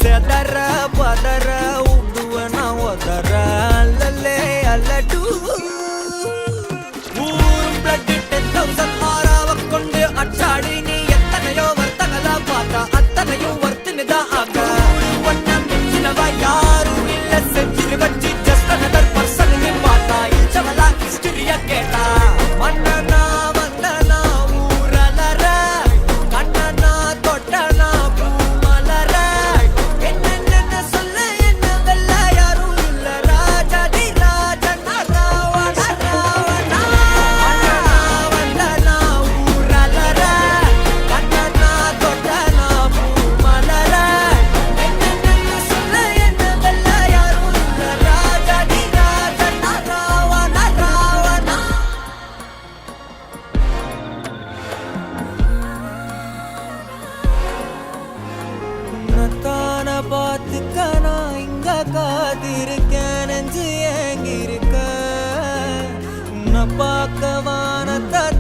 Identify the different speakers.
Speaker 1: செதற பதற உடுவனா ஒதற அல்லலே அல்லடு ஊரும் பிளட் 10,000 ஆறாவ கொண்டு அச்சாடி நீ எத்தனையோ வர்த்தகதா பார்த்தா அத்தனையும் வர்த்தினுதான் ஆக ஒன்ன மிஞ்சினவா யாரும் இல்ல செஞ்சிரு வச்சு ஜஸ்ட் அனதர் பர்சன் நீ பார்த்தா இச்சவலா ஹிஸ்டரிய கேட்டா மன்னனா வந்தனா ஊரலற கண்ணனா தொட்டனா பூமலற என்ன சொல்ல என்ன வெல்ல யாரும் இல்ல ராஜாதி ராஜனா ராவண ராவணா வந்தனா ஊரலற கண்ணனா தொட்டனா பூமலற என்ன சொல்ல என்ன வெல்ல யாரும் இல்ல ராஜாதி ராஜனா ராவண ராவணா உன்னத்தான பார்த்துக்க நான் இங்க காத்திருக்கேன் நெஞ்சு ஏங்கிருக்க உன்னை பார்க்க வானத்தான்